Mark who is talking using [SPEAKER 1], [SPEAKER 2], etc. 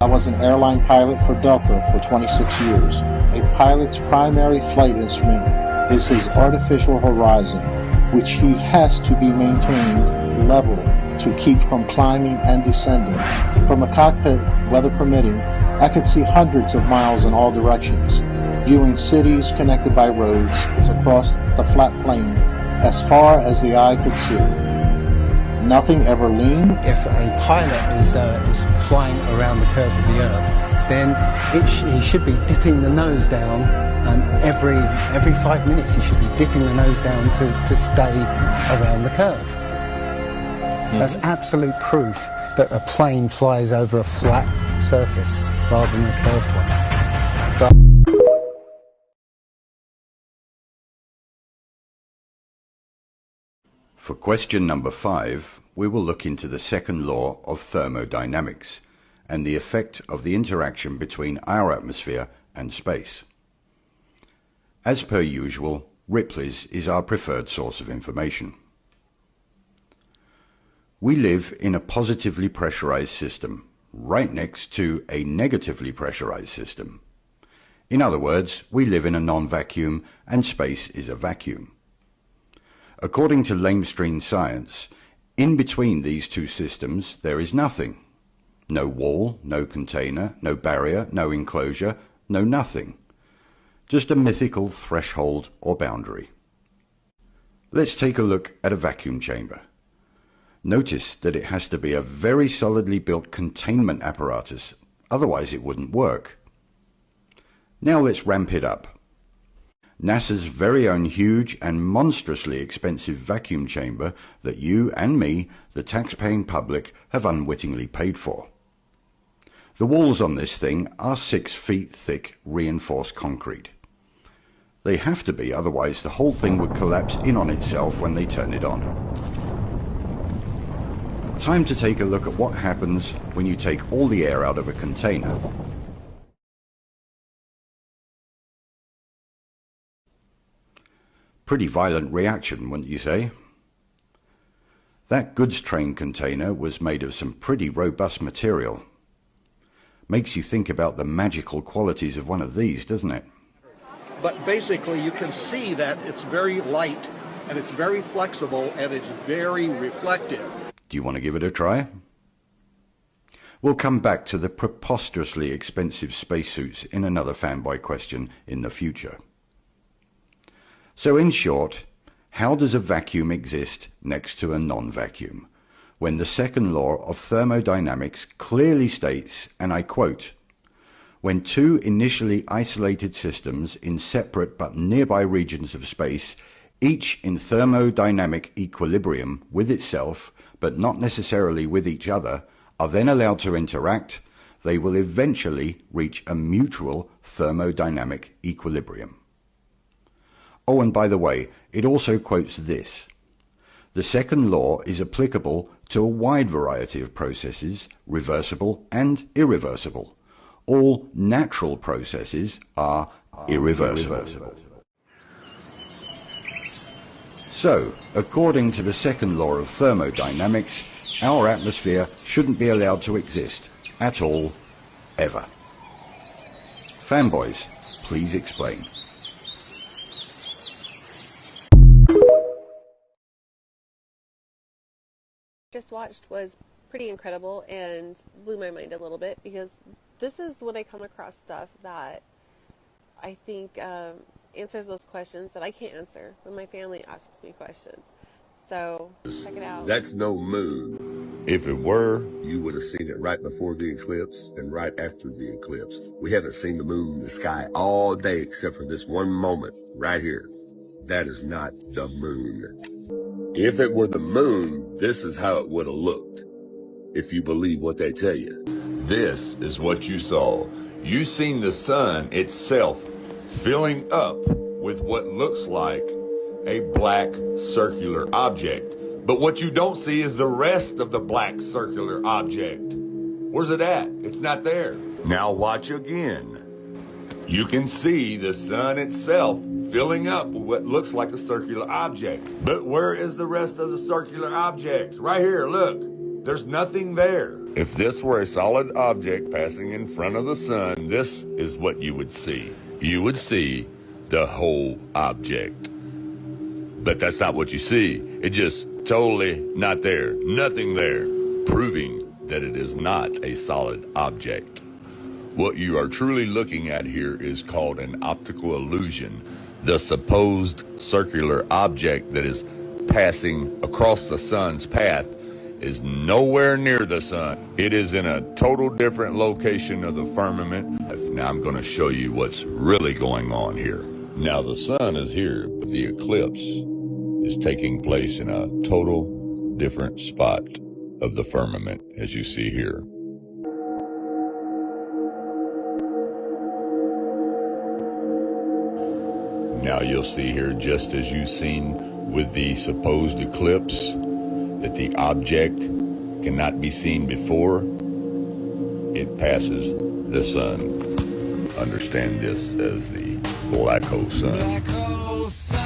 [SPEAKER 1] I was an airline pilot for Delta for 26 years. A pilot's primary flight instrument is his artificial horizon, which he has to be maintained level to keep from climbing and descending. From a cockpit, weather permitting, I could see hundreds of miles in all directions, viewing cities connected by roads across the flat plain as far as the eye could see. Nothing ever leaned.
[SPEAKER 2] If a pilot is flying around the curve of the Earth, then he should be dipping the nose down, and every 5 minutes he should be dipping the nose down to stay around the curve. That's absolute proof that a plane flies over a flat surface rather than a curved one.
[SPEAKER 3] For question number 5, we will look into the second law of thermodynamics and the effect of the interaction between our atmosphere and space. As per usual, Ripley's is our preferred source of information. We live in a positively pressurized system, right next to a negatively pressurized system. In other words, we live in a non-vacuum and space is a vacuum. According to lamestream science, in between these two systems there is nothing. No wall, no container, no barrier, no enclosure, no nothing. Just a mythical threshold or boundary. Let's take a look at a vacuum chamber. Notice that it has to be a very solidly built containment apparatus, otherwise it wouldn't work. Now let's ramp it up. NASA's very own huge and monstrously expensive vacuum chamber that you and me, the tax-paying public, have unwittingly paid for. The walls on this thing are 6 feet thick reinforced concrete. They have to be, otherwise the whole thing would collapse in on itself when they turn it on. Time to take a look at what happens when you take all the air out of a container. Pretty violent reaction, wouldn't you say? That goods train container was made of some pretty robust material. Makes you think about the magical qualities of one of these, doesn't it?
[SPEAKER 4] But basically you can see that it's very light and it's very flexible and it's very reflective.
[SPEAKER 3] Do you want to give it a try? We'll come back to the preposterously expensive spacesuits in another fanboy question in the future. So in short, how does a vacuum exist next to a non-vacuum, when the second law of thermodynamics clearly states, and I quote, "When two initially isolated systems in separate but nearby regions of space, each in thermodynamic equilibrium with itself, but not necessarily with each other, are then allowed to interact, they will eventually reach a mutual thermodynamic equilibrium." Oh, and by the way, it also quotes this: "The second law is applicable to a wide variety of processes, reversible and irreversible. All natural processes are irreversible." So, according to the second law of thermodynamics, our atmosphere shouldn't be allowed to exist at all, ever. Fanboys, please explain.
[SPEAKER 5] Just watched was pretty incredible and blew my mind a little bit, because this is when I come across stuff that I think answers those questions that I can't answer when my family asks me questions. So check it out.
[SPEAKER 6] That's no moon. If it were, you would have seen it right before the eclipse and right after the eclipse. We haven't seen the moon in the sky all day except for this one moment right here. That is not the moon. If it were the moon, this is how it would have looked, if you believe what they tell you.
[SPEAKER 7] This is what you saw. You seen the sun itself filling up with what looks like a black circular object. But what you don't see is the rest of the black circular object. Where's it at? It's not there. Now watch again. You can see the sun itself filling up with what looks like a circular object. But where is the rest of the circular object? Right here, look. There's nothing there. If this were a solid object passing in front of the sun, this is what you would see. You would see the whole object. But that's not what you see. It's just totally not there. Nothing there. Proving that it is not a solid object. What you are truly looking at here is called an optical illusion. The supposed circular object that is passing across the sun's path is nowhere near the sun. It is in a total different location of the firmament. Now I'm going to show you what's really going on here. Now the sun is here, but the eclipse is taking place in a total different spot of the firmament, as you see here. Now you'll see here, just as you've seen with the supposed eclipse, that the object cannot be seen before it passes the sun. Understand this as the black hole sun. Black hole sun.